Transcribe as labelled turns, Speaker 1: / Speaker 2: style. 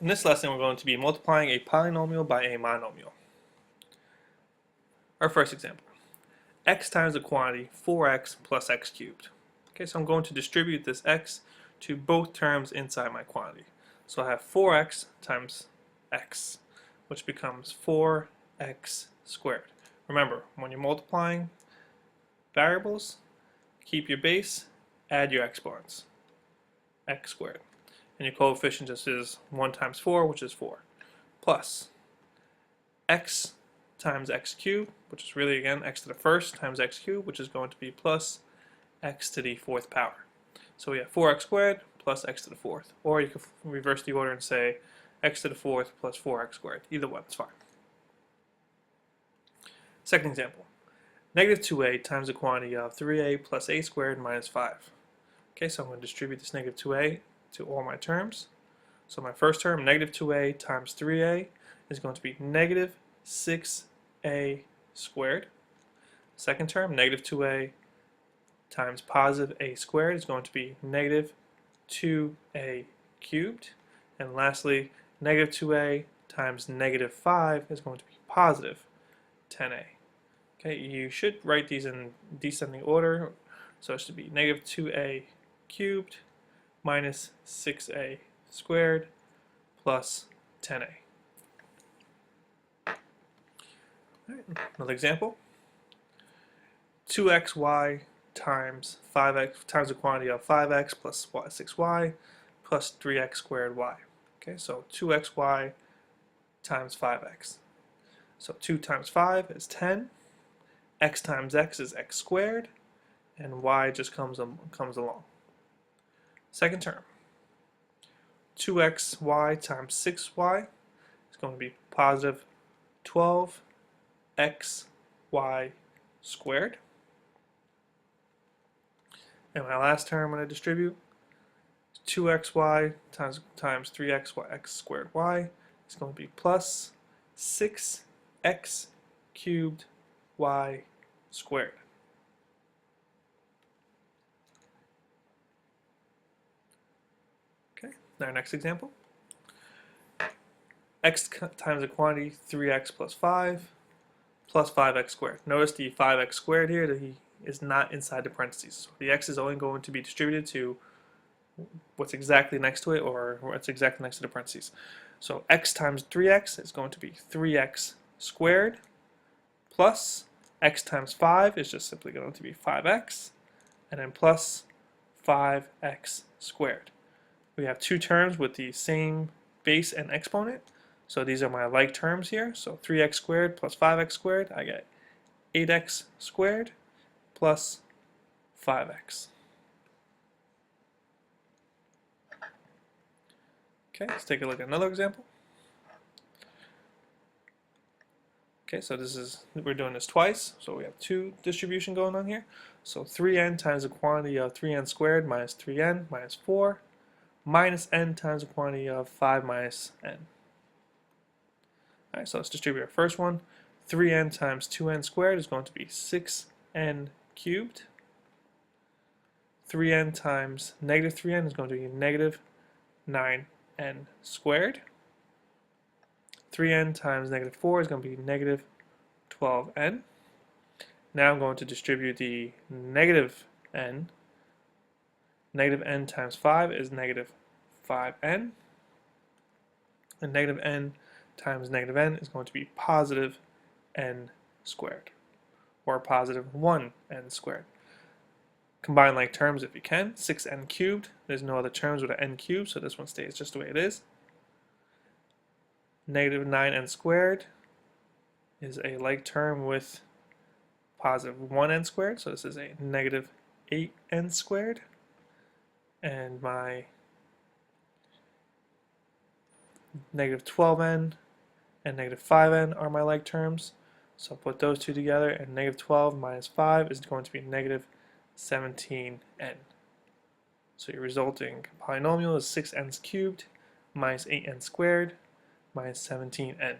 Speaker 1: In this lesson, we're going to be multiplying a polynomial by a monomial. Our first example, x times the quantity 4x plus x cubed. Okay, so I'm going to distribute this x to both terms inside my quantity. So I have 4x times x, which becomes 4x squared. Remember, when you're multiplying variables, keep your base, add your exponents, x squared. And your coefficient just is 1 times 4, which is 4, plus x times x cubed, which is really, again, x to the first times x cubed, which is going to be plus x to the fourth power. So we have 4x squared plus x to the fourth. Or you can reverse the order and say x to the fourth plus 4x squared. Either one is fine. Second example, negative 2a times the quantity of 3a plus a squared minus 5. Okay, so I'm going to distribute this negative 2a to all my terms. So my first term, negative 2a times 3a, is going to be negative 6a squared. Second term, negative 2a times positive a squared is going to be negative 2a cubed. And lastly, negative 2a times negative 5 is going to be positive 10a. Okay, you should write these in descending order. So it should be negative 2a cubed minus 6a squared plus 10a. Right, another example. 2xy times 5x times the quantity of 5x plus 6y plus 3x squared y. Okay, so 2xy times 5x. So 2 times 5 is 10. X times x is x squared, and y just comes along. Second term, 2xy times 6y is going to be positive 12xy squared. And my last term when I distribute, 2xy times 3xy x squared y is going to be plus 6x cubed y squared. Okay, our next example. X times the quantity 3x plus 5 plus 5x squared. Notice the 5x squared here, that he is not inside the parentheses. So the x is only going to be distributed to what's exactly next to it, or what's exactly next to the parentheses. So x times 3x is going to be 3x squared plus x times 5 is just simply going to be 5x, and then plus 5x squared. We have two terms with the same base and exponent, so these are my like terms here. So 3x squared plus 5x squared, I get 8x squared plus 5x. Okay, let's take a look at another example. Okay, so we're doing this twice, so we have two distribution going on here. So 3n times the quantity of 3n squared minus 3n minus 4 minus n times the quantity of 5 minus n. Alright, so let's distribute our first one. 3n times 2n squared is going to be 6n cubed. 3n times negative 3n is going to be negative 9n squared. 3n times negative 4 is going to be negative 12n. Now I'm going to distribute the negative n. Negative n times 5 is negative 5n. And negative n times negative n is going to be positive n squared, or positive 1n squared. Combine like terms if you can. 6n cubed, there's no other terms with an n cubed, so this one stays just the way it is. Negative 9n squared is a like term with positive 1n squared, so this is a negative 8n squared. And my negative 12n and negative 5n are my like terms. So put those two together, and negative 12 minus 5 is going to be negative 17n. So your resulting polynomial is 6n cubed minus 8n squared minus 17n.